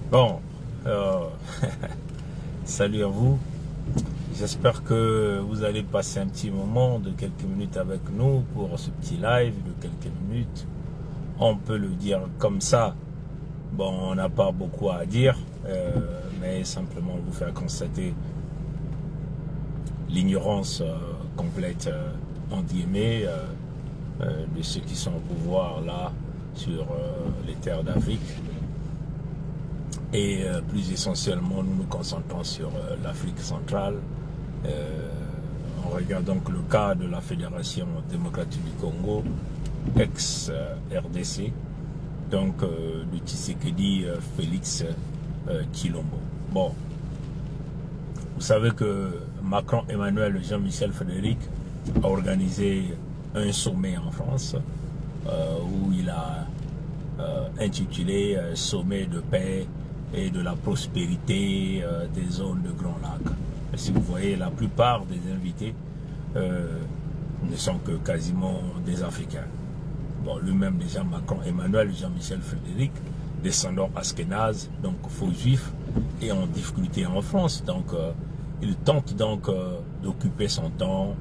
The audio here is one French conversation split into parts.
Bon, euh, salut à vous. J'espère que vous allez passer un petit moment de quelques minutes avec nous pour ce petit live de quelques minutes. On peut le dire comme ça. Bon, on n'a pas beaucoup à dire, mais simplement vous faire constater l'ignorance complète, entre guillemets, de ceux qui sont au pouvoir là sur les terres d'Afrique. Et plus essentiellement, nous nous concentrons sur l'Afrique centrale. On regarde donc le cas de la Fédération démocratique du Congo, ex-RDC, donc de Tshisekedi Félix Tshilombo. Bon, vous savez que Macron Emmanuel Jean-Michel Frédéric a organisé un sommet en France où il a intitulé Sommet de paix et de la prospérité des zones de Grand Lac. Et si vous voyez, la plupart des invités ne sont que quasiment des Africains. Bon, lui-même déjà, Macron Emmanuel Jean-Michel Frédéric, descendant askénaze, donc faux juif, et en difficulté en France. Donc, il tente donc d'occuper son temps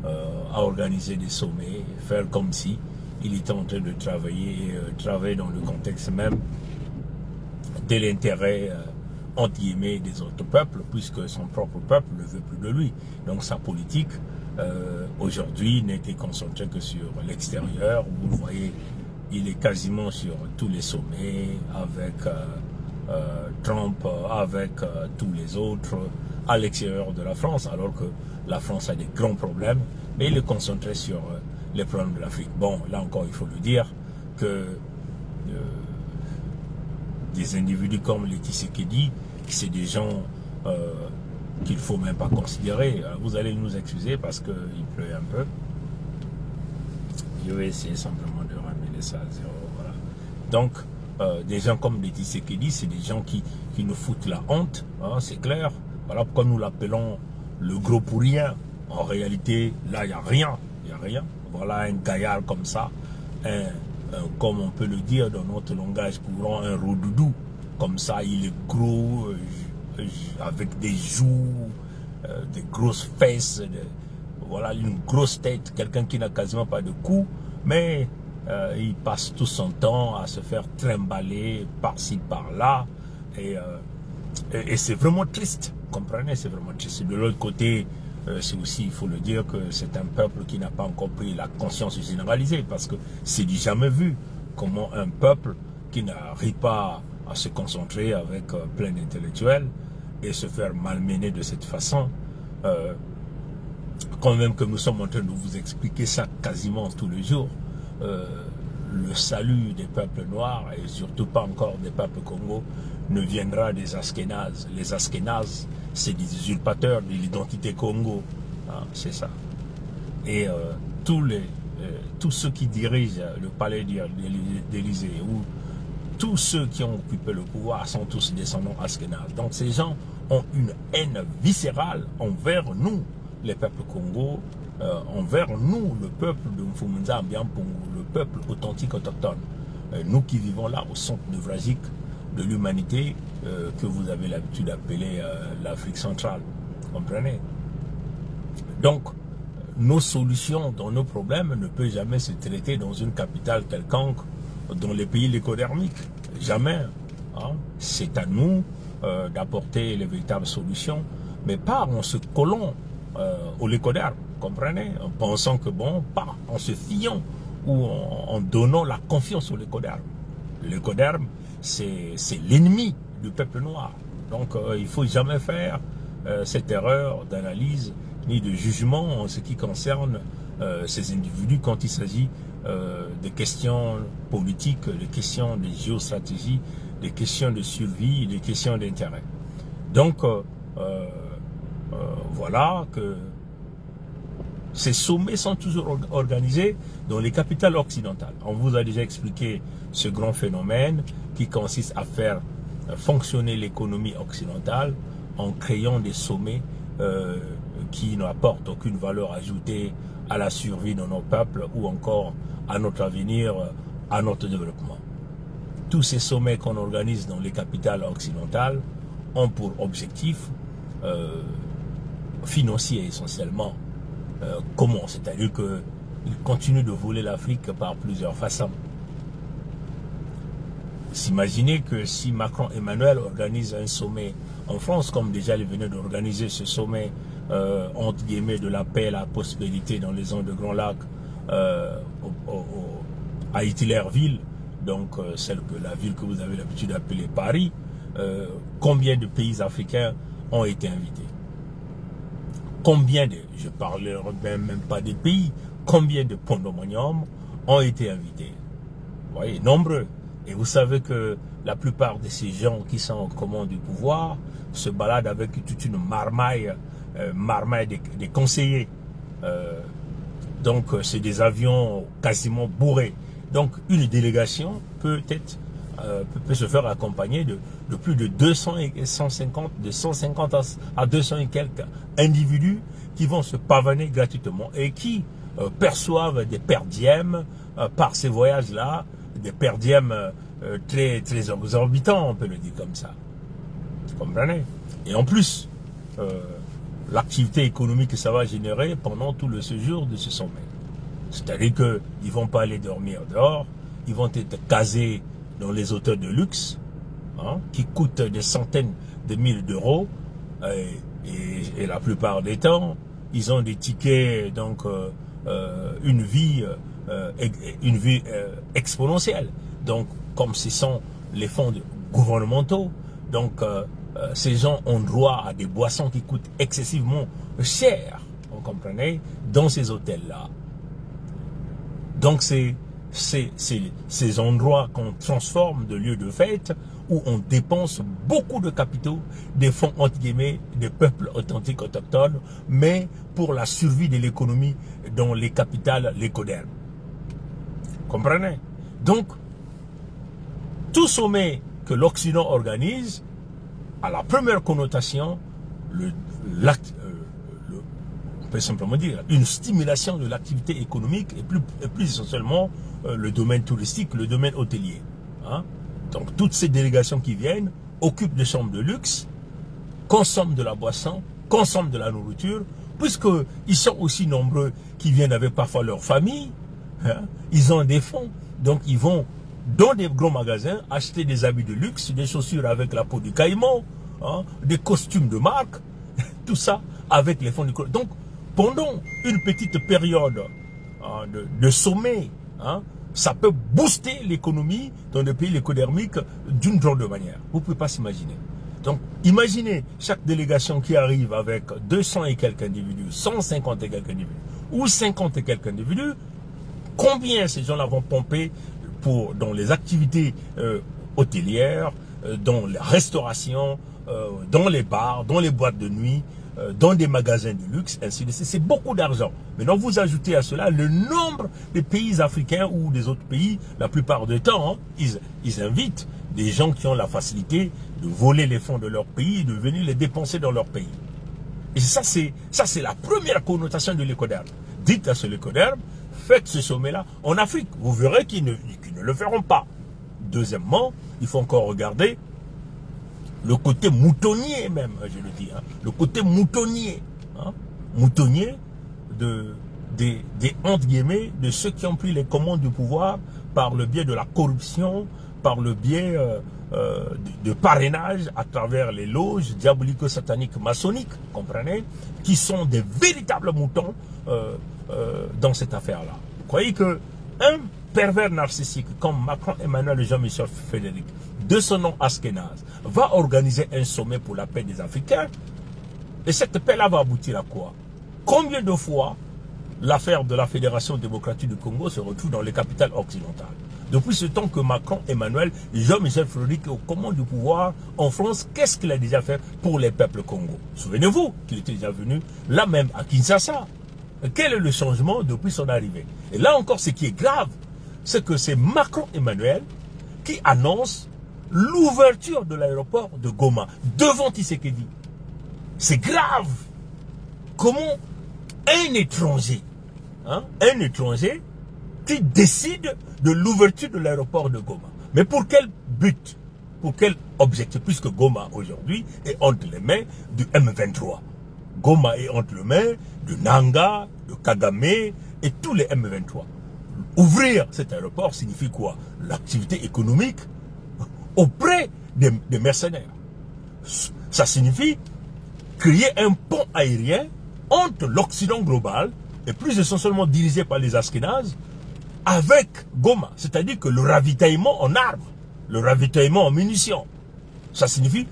à organiser des sommets, faire comme si il était en train de travailler dans le contexte même de l'intérêt entre guillemets des autres peuples, puisque son propre peuple ne veut plus de lui. Donc sa politique aujourd'hui n'est concentrée que sur l'extérieur. Vous le voyez, il est quasiment sur tous les sommets avec Trump, avec tous les autres à l'extérieur de la France, alors que la France a des grands problèmes, mais il est concentré sur les problèmes de l'Afrique. Bon, là encore, il faut le dire que des individus comme les Tshisekedi, c'est des gens qu'il ne faut même pas considérer. Vous allez nous excuser parce qu'il pleut un peu. Je vais essayer simplement de ramener ça à zéro. Voilà. Donc, des gens comme les Tshisekedi, c'est des gens qui nous foutent la honte, hein, c'est clair. Voilà pourquoi nous l'appelons le gros pour rien. En réalité, là, il n'y a rien. Il n'y a rien. Voilà un gaillard comme ça, comme on peut le dire dans notre langage courant, un rodoudou. Comme ça, il est gros, avec des joues, des grosses fesses, voilà, une grosse tête, quelqu'un qui n'a quasiment pas de cou, mais il passe tout son temps à se faire trimballer par-ci, par-là, et c'est vraiment triste, vous comprenez, c'est vraiment triste. De l'autre côté, c'est aussi, il faut le dire, que c'est un peuple qui n'a pas encore pris la conscience généralisée, parce que c'est du jamais vu comment un peuple qui n'arrive pas à se concentrer avec plein d'intellectuels et se faire malmener de cette façon, quand même que nous sommes en train de vous expliquer ça quasiment tous les jours, le salut des peuples noirs et surtout pas encore des peuples Congo ne viendra des Askénazes. Les Askénazes, c'est des usurpateurs de l'identité Congo, hein, c'est ça. Et tous ceux qui dirigent le palais d'Élysée ou tous ceux qui ont occupé le pouvoir sont tous descendants Askénazes. Donc ces gens ont une haine viscérale envers nous, les peuples Congo, envers nous, le peuple de Mfumunza Ambiampongo, le peuple authentique autochtone. Nous qui vivons là au centre névralgique de l'humanité que vous avez l'habitude d'appeler l'Afrique centrale. Vous comprenez? Donc, nos solutions dans nos problèmes ne peuvent jamais se traiter dans une capitale quelconque, dans les pays lécodermiques. Jamais. Hein? C'est à nous d'apporter les véritables solutions, mais pas en se collant au lécoderme, comprenez? En pensant que bon, pas en se fiant ou en donnant la confiance au lécoderme. Le lécoderme, c'est l'ennemi du peuple noir. Donc il ne faut jamais faire cette erreur d'analyse ni de jugement en ce qui concerne ces individus quand il s'agit des questions politiques, des questions de géostratégie, des questions de survie, des questions d'intérêt. Donc, voilà que ces sommets sont toujours organisés dans les capitales occidentales. On vous a déjà expliqué ce grand phénomène qui consiste à faire fonctionner l'économie occidentale en créant des sommets qui n'apportent aucune valeur ajoutée à la survie de nos peuples ou encore à notre avenir, à notre développement. tous ces sommets qu'on organise dans les capitales occidentales ont pour objectif financier essentiellement. Comment? C'est-à-dire qu'ils continuent de voler l'Afrique par plusieurs façons. S'imaginer que si Macron Emmanuel organise un sommet en France, comme déjà il venait d'organiser ce sommet entre guillemets de la paix et la prospérité dans les zones de Grand Lac à Hittlerville, donc la ville que vous avez l'habitude d'appeler Paris, combien de pays africains ont été invités? Combien de, je ne parlerai même pas des pays, combien de condominiums ont été invités? Vous voyez, nombreux. Et vous savez que la plupart de ces gens qui sont aux commandes du pouvoir se baladent avec toute une marmaille des conseillers. Donc c'est des avions quasiment bourrés. Donc une délégation peut se faire accompagner de plus de 200 et 150, de 150 à 200 et quelques individus qui vont se pavaner gratuitement et qui perçoivent des perdièmes par ces voyages-là, des perdièmes très exorbitants, on peut le dire comme ça. Vous comprenez? Et en plus, l'activité économique que ça va générer pendant tout le séjour de ce sommet. C'est-à-dire qu'ils ne vont pas aller dormir dehors, ils vont être casés dans les hôtels de luxe, hein, qui coûtent des centaines de milliers d'euros, et la plupart des temps, ils ont des tickets, donc une vie exponentielle. Donc, comme ce sont les fonds gouvernementaux, donc ces gens ont droit à des boissons qui coûtent excessivement cher, vous comprenez, dans ces hôtels-là. Donc, c'est ces endroits qu'on transforme de lieux de fête où on dépense beaucoup de capitaux, des fonds entre guillemets, des peuples authentiques autochtones, mais pour la survie de l'économie dans les capitales, les codernes. Comprenez? Donc, tout sommet que l'Occident organise a la première connotation, on peut simplement dire, une stimulation de l'activité économique et plus essentiellement le domaine touristique, le domaine hôtelier. Hein? Donc toutes ces délégations qui viennent occupent des chambres de luxe, consomment de la boisson, consomment de la nourriture, puisqu'ils sont aussi nombreux qui viennent avec parfois leur famille, hein? Ils ont des fonds, donc ils vont dans des gros magasins acheter des habits de luxe, des chaussures avec la peau du caïman, hein? Des costumes de marque, tout ça avec les fonds du... Donc pendant une petite période de sommet, hein, ça peut booster l'économie dans des pays écodermiques d'une drôle de manière. Vous ne pouvez pas s'imaginer. Donc, imaginez chaque délégation qui arrive avec 200 et quelques individus, 150 et quelques individus, ou 50 et quelques individus, combien ces gens-là vont pomper dans les activités hôtelières, dans la restauration, dans les bars, dans les boîtes de nuit, dans des magasins de luxe, ainsi de suite. C'est beaucoup d'argent. Maintenant, vous ajoutez à cela le nombre de pays africains ou des autres pays, la plupart du temps, hein, ils invitent des gens qui ont la facilité de voler les fonds de leur pays et de venir les dépenser dans leur pays. Et ça, c'est la première connotation de l'écoderme. Dites à ce l'écoderme, faites ce sommet-là en Afrique. Vous verrez qu'ils ne le feront pas. Deuxièmement, il faut encore regarder le côté moutonnier même, je le dis, hein, le côté moutonnier, hein, moutonnier entre guillemets, de ceux qui ont pris les commandes du pouvoir par le biais de la corruption, par le biais de parrainage à travers les loges diabolico-sataniques maçonniques, comprenez, qui sont des véritables moutons dans cette affaire-là. Vous croyez que un pervers narcissique comme Macron Emmanuel et Jean-Michel Frédéric, de son nom Askenaz, va organiser un sommet pour la paix des Africains, et cette paix-là va aboutir à quoi? Combien de fois l'affaire de la Fédération démocratique du Congo se retrouve dans les capitales occidentales? Depuis ce temps que Macron Emmanuel et Jean-Michel Frédéric au commande du pouvoir en France, qu'est-ce qu'il a déjà fait pour les peuples congolais? Souvenez-vous qu'il était déjà venu là même à Kinshasa. Quel est le changement depuis son arrivée? Et là encore, ce qui est grave, c'est que c'est Macron Emmanuel qui annonce l'ouverture de l'aéroport de Goma devant Tshisekedi. C'est grave. Comment un étranger qui décide de l'ouverture de l'aéroport de Goma? Mais pour quel but, pour quel objectif, puisque Goma aujourd'hui est entre les mains du M23. Goma est entre les mains de Nanga, de Kagame et tous les M23. Ouvrir cet aéroport signifie quoi? L'activité économique auprès des mercenaires. Ça signifie créer un pont aérien entre l'Occident global, et plus essentiellement dirigé par les Askénazes, avec Goma. C'est-à-dire que le ravitaillement en armes, le ravitaillement en munitions, ça signifie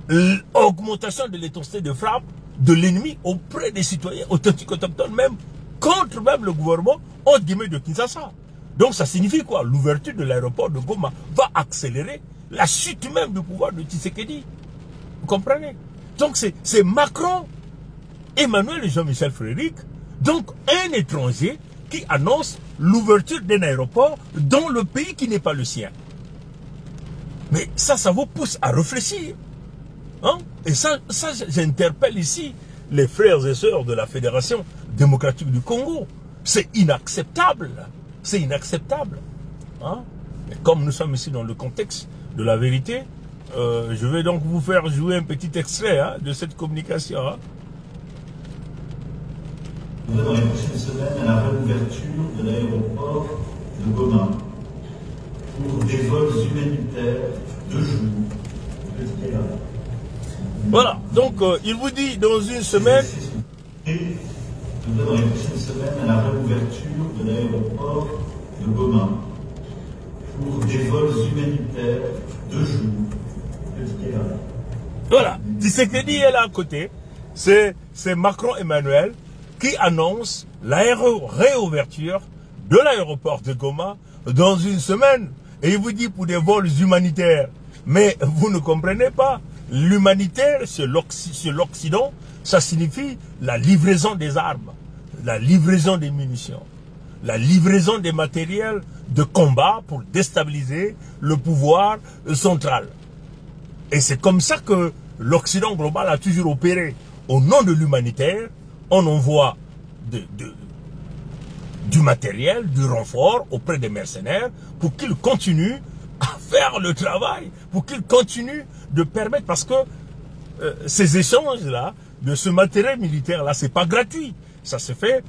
l'augmentation de l'intensité de frappe de l'ennemi auprès des citoyens authentiques autochtones, même contre même le gouvernement entre guillemets de Kinshasa. Donc ça signifie quoi? L'ouverture de l'aéroport de Goma va accélérer la chute même du pouvoir de Tshisekedi. Vous comprenez? Donc c'est Macron, Emmanuel et Jean-Michel Frédéric, donc un étranger qui annonce l'ouverture d'un aéroport dans le pays qui n'est pas le sien. Mais ça vous pousse à réfléchir. Hein? Et ça j'interpelle ici les frères et sœurs de la Fédération démocratique du Congo. C'est inacceptable. C'est inacceptable. Hein? Et comme nous sommes ici dans le contexte de la vérité, je vais donc vous faire jouer un petit extrait de cette communication. Hein? Dans les prochaines semaines, à la réouverture de l'aéroport de Goma pour des vols humanitaires de jour. Voilà, donc il vous dit dans une semaine. Et dans les prochaines semaines, à la réouverture de l'aéroport de Goma pour des vols humanitaires de jour. Voilà, Tshisekedi est là à côté. C'est Macron Emmanuel qui annonce la réouverture de l'aéroport de Goma dans une semaine. Et il vous dit pour des vols humanitaires. Mais vous ne comprenez pas. L'humanitaire, c'est l'Occident. Ça signifie la livraison des armes, la livraison des munitions, la livraison des matériels de combat pour déstabiliser le pouvoir central. Et c'est comme ça que l'Occident global a toujours opéré. Au nom de l'humanitaire, on envoie du matériel, du renfort auprès des mercenaires pour qu'ils continuent à faire le travail, pour qu'ils continuent de permettre, parce que ces échanges-là, de ce matériel militaire-là, c'est pas gratuit. Ça se fait,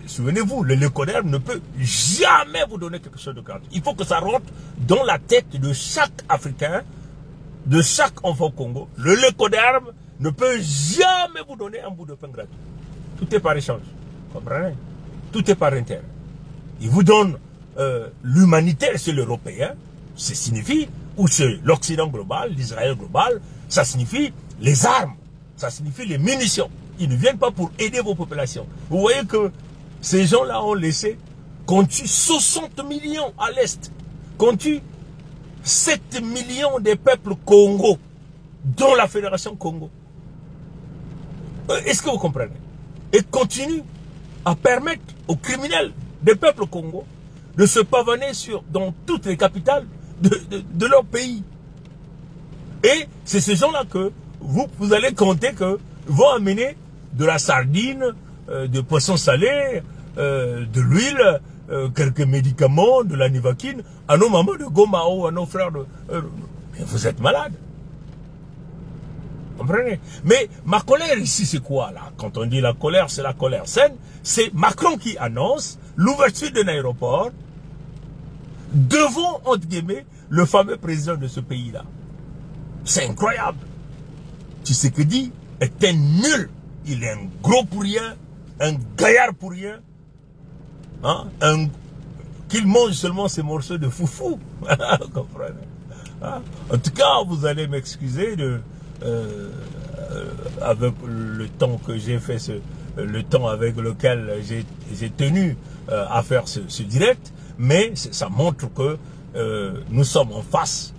souvenez-vous, le Lecoderm ne peut jamais vous donner quelque chose de gratuit. Il faut que ça rentre dans la tête de chaque Africain, de chaque enfant Congo. Le Lecoderm ne peut jamais vous donner un bout de pain gratuit. Tout est par échange. Comprenez? Tout est par intérêt. Il vous donne l'humanitaire, c'est l'européen. Ça signifie, ou c'est l'Occident global, l'Israël global. Ça signifie les armes. Ça signifie les munitions. Ils ne viennent pas pour aider vos populations. Vous voyez que ces gens-là ont laissé qu'on tue 60 millions à l'Est. Qu'on tue 7 millions de peuples Congo, dont la Fédération Congo. Est-ce que vous comprenez? Et continue à permettre aux criminels des peuples Congo de se pavaner dans toutes les capitales de leur pays. Et c'est ces gens-là que vous allez compter que vont amener de la sardine, de poissons salés, de l'huile, quelques médicaments, de la nivaquine, à nos mamans de Goma ou à nos frères de... mais vous êtes malades. Comprenez? Mais ma colère ici, c'est quoi là? Quand on dit la colère, c'est la colère saine. C'est Macron qui annonce l'ouverture d'un aéroport devant, entre guillemets, le fameux président de ce pays-là. C'est incroyable. Tshisekedi est un nul. Il est un gros pour rien, un gaillard pour rien. Hein? Qu'il mange seulement ces morceaux de foufou. Vous comprenez? Hein? En tout cas, vous allez m'excuser avec le temps que j'ai fait, le temps avec lequel j'ai tenu à faire ce direct, mais ça montre que nous sommes en face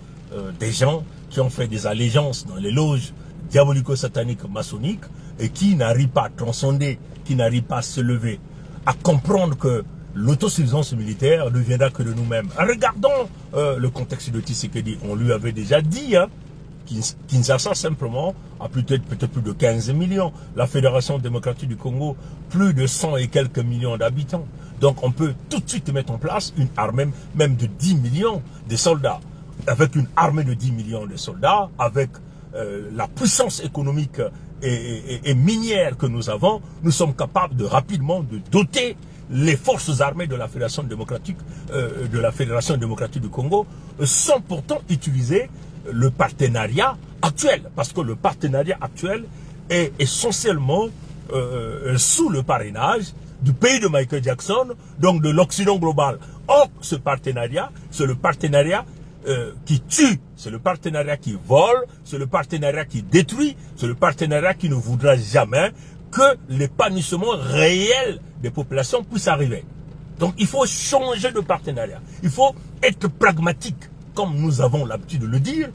des gens qui ont fait des allégeances dans les loges diabolico-sataniques maçonniques et qui n'arrivent pas à transcender, qui n'arrivent pas à se lever, à comprendre que l'autosuffisance militaire ne viendra que de nous-mêmes. Regardons le contexte de Tshisekedi. On lui avait déjà dit, hein, Kinshasa simplement a peut-être plus de 15 millions. La Fédération démocratique du Congo, plus de 100 et quelques millions d'habitants. Donc on peut tout de suite mettre en place une armée même de 10 millions de soldats. avec une armée de 10 millions de soldats, avec la puissance économique et minière que nous avons, nous sommes capables de rapidement de doter les forces armées de la Fédération démocratique du Congo, sans pourtant utiliser le partenariat actuel, parce que le partenariat actuel est essentiellement sous le parrainage du pays de Michael Jackson, donc de l'Occident global. Or, ce partenariat, c'est le partenariat qui tue, c'est le partenariat qui vole, c'est le partenariat qui détruit, c'est le partenariat qui ne voudra jamais que l'épanouissement réel des populations puisse arriver. Donc il faut changer de partenariat. Il faut être pragmatique, comme nous avons l'habitude de le dire.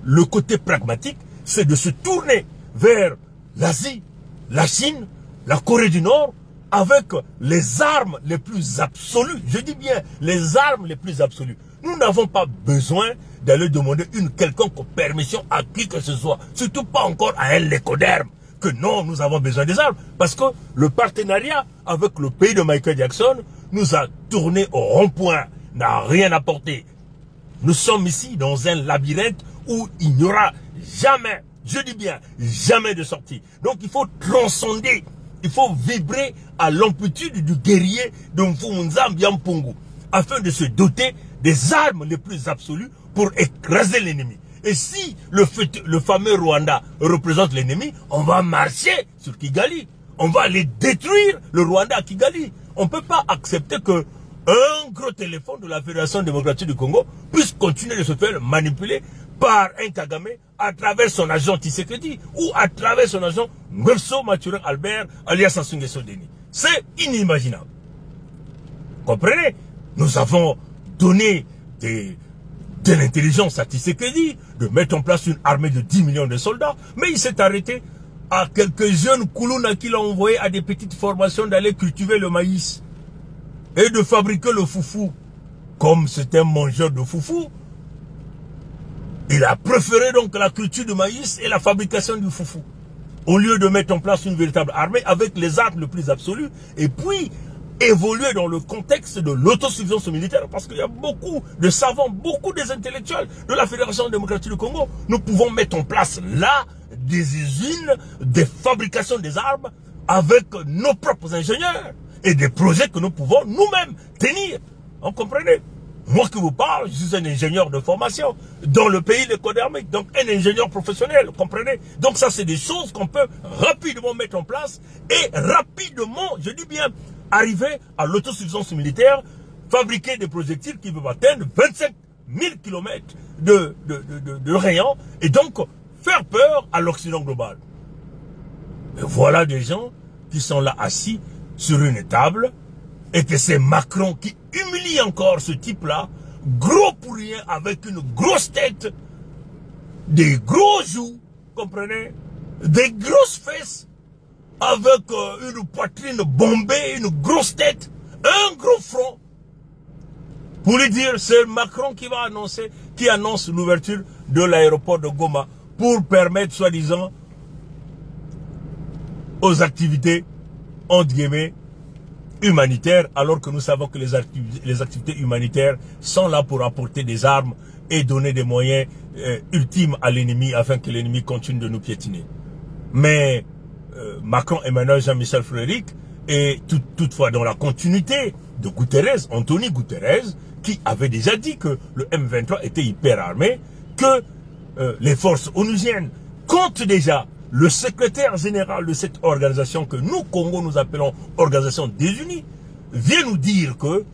Le côté pragmatique, c'est de se tourner vers l'Asie, la Chine, la Corée du Nord, avec les armes les plus absolues. Je dis bien les armes les plus absolues. Nous n'avons pas besoin d'aller demander une quelconque permission à qui que ce soit. Surtout pas encore à un lécoderme. Que non, nous avons besoin des armes. Parce que le partenariat avec le pays de Michael Jackson nous a tourné au rond-point, n'a rien apporté. Nous sommes ici dans un labyrinthe où il n'y aura jamais, je dis bien, jamais de sortie. Donc il faut transcender, il faut vibrer à l'amplitude du guerrier de Mfumunza Mbiampungu, afin de se doter des armes les plus absolues pour écraser l'ennemi. Et si le fameux Rwanda représente l'ennemi, on va marcher sur Kigali. On va aller détruire le Rwanda à Kigali. On ne peut pas accepter que un gros téléphone de la Fédération démocratique du Congo puisse continuer de se faire manipuler par un Kagame à travers son agent Tshisekedi ou à travers son agent Ngweso Mathurin Albert alias Sassou Nguesso Deni. C'est inimaginable. Comprenez? Nous avons donné de l'intelligence à Tshisekedi de mettre en place une armée de 10 millions de soldats, mais il s'est arrêté à quelques jeunes Koulouna qu'il a envoyé à des petites formations d'aller cultiver le maïs et de fabriquer le foufou. Comme c'est un mangeur de foufou, il a préféré donc la culture de maïs et la fabrication du foufou, au lieu de mettre en place une véritable armée avec les armes les plus absolues, et puis évoluer dans le contexte de l'autosuffisance militaire, parce qu'il y a beaucoup de savants, beaucoup des intellectuels de la Fédération démocratique du Congo. Nous pouvons mettre en place là des usines, des fabrications des armes avec nos propres ingénieurs et des projets que nous pouvons nous-mêmes tenir. Vous comprenez? Moi qui vous parle, je suis un ingénieur de formation dans le pays de Codermic, donc un ingénieur professionnel, vous comprenez? Donc ça, c'est des choses qu'on peut rapidement mettre en place et rapidement, je dis bien, arriver à l'autosuffisance militaire, fabriquer des projectiles qui peuvent atteindre 25 000 km de rayon et donc faire peur à l'Occident global. Et voilà des gens qui sont là assis sur une table et que c'est Macron qui humilie encore ce type-là, gros pour rien, avec une grosse tête, des gros joues, comprenez, des grosses fesses, avec une poitrine bombée, une grosse tête, un gros front. Pour lui dire, c'est Macron qui va annoncer, qui annonce l'ouverture de l'aéroport de Goma pour permettre, soi-disant, aux activités, entre guillemets, humanitaires, alors que nous savons que les activités humanitaires sont là pour apporter des armes et donner des moyens ultimes à l'ennemi afin que l'ennemi continue de nous piétiner. Mais Macron, Emmanuel, Jean-Michel Frédéric, et toutefois dans la continuité de Guterres, Anthony Guterres, qui avait déjà dit que le M23 était hyper armé, que les forces onusiennes comptent déjà. Le secrétaire général de cette organisation que nous, Congo, nous appelons Organisation des Unis, vient nous dire que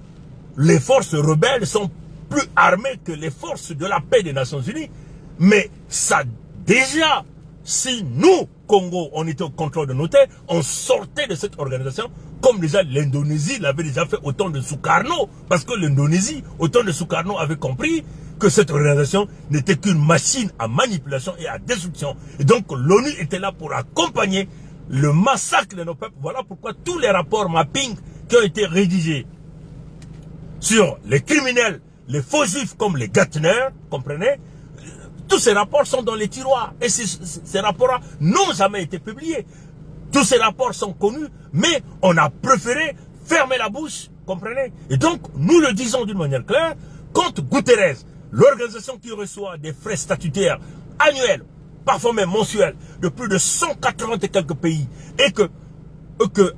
les forces rebelles sont plus armées que les forces de la paix des Nations Unies. Mais ça, déjà, si nous, Congo, on était au contrôle de nos terres, on sortait de cette organisation, comme déjà l'Indonésie l'avait déjà fait au temps de Sukarno. Parce que l'Indonésie, au temps de Sukarno, avait compris que cette organisation n'était qu'une machine à manipulation et à destruction. Et donc l'ONU était là pour accompagner le massacre de nos peuples. Voilà pourquoi tous les rapports mapping qui ont été rédigés sur les criminels, les faux juifs comme les Gatner, comprenez, tous ces rapports sont dans les tiroirs. Et ces rapports-là n'ont jamais été publiés. Tous ces rapports sont connus, mais on a préféré fermer la bouche, comprenez. Et donc, nous le disons d'une manière claire, quand Guterres l'organisation qui reçoit des frais statutaires annuels, parfois même mensuels, de plus de 180 et quelques pays, et que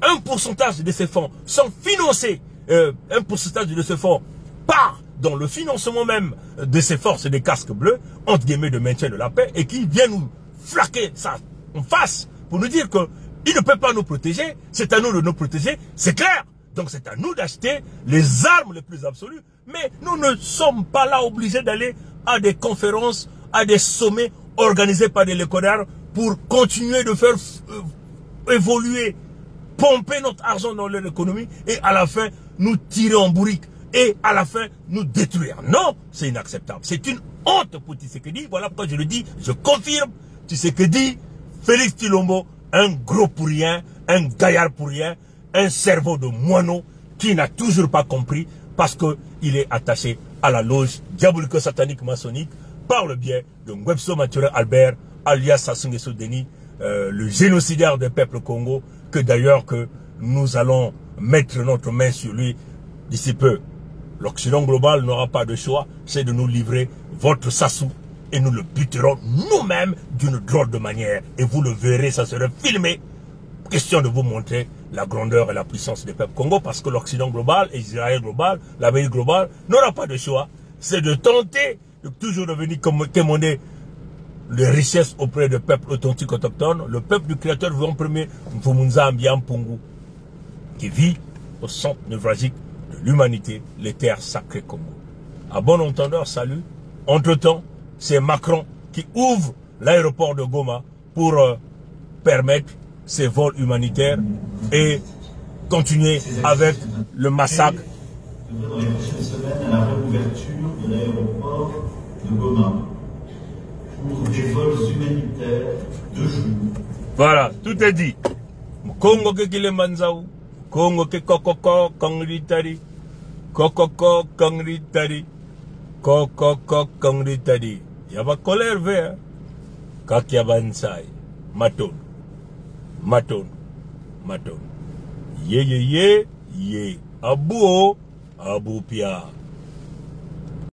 un pourcentage de ces fonds sont financés, un pourcentage de ces fonds part dans le financement même de ces forces des casques bleus, entre guillemets de maintien de la paix, et qui vient nous flaquer ça en face pour nous dire qu'il ne peut pas nous protéger, c'est à nous de nous protéger, c'est clair. Donc c'est à nous d'acheter les armes les plus absolues, mais nous ne sommes pas là obligés d'aller à des conférences, à des sommets organisés par des lécodards pour continuer de faire évoluer, pomper notre argent dans leur économie et à la fin nous tirer en bourrique et à la fin nous détruire. Non, c'est inacceptable. C'est une honte pour Tshisekedi. Voilà pourquoi je le dis, je confirme, Tshisekedi, Félix Tshilombo, un gros pour rien, un gaillard pour rien, un cerveau de moineau qui n'a toujours pas compris parce qu'il est attaché à la loge diabolico-satanique maçonnique par le biais de Ngwebso Mathurin Albert, alias Sassou Nguesso Denis, le génocidaire des peuples Congo, que d'ailleurs que nous allons mettre notre main sur lui d'ici peu. L'Occident global n'aura pas de choix, c'est de nous livrer votre Sassou et nous le buterons nous-mêmes d'une drôle de manière. Et vous le verrez, ça sera filmé. Question de vous montrer la grandeur et la puissance des peuples Congo, parce que l'Occident global, Israël global, l'Amérique globale n'aura pas de choix. C'est de tenter de toujours venir commander les richesses auprès des peuples authentiques autochtones, le peuple du Créateur vivant premier, Mfumunza Ambiam Pungu, qui vit au centre névralgique de l'humanité, les terres sacrées Congo. À bon entendeur, salut. Entre-temps, c'est Macron qui ouvre l'aéroport de Goma pour permettre ces vols humanitaires et continuer avec le massacre. Dans les prochaines semaines, à la réouverture de l'aéroport de Goma pour des vols humanitaires de jour. Voilà, tout est dit. Congo ke Kilemanzaou, Congo ke Kokoko Kangritari, Kokoko Kangritari, Kokoko Kangritari. Yaba colère vert, Kakyabansai, Maton, Maton, Maton. Ye, Abou Pia.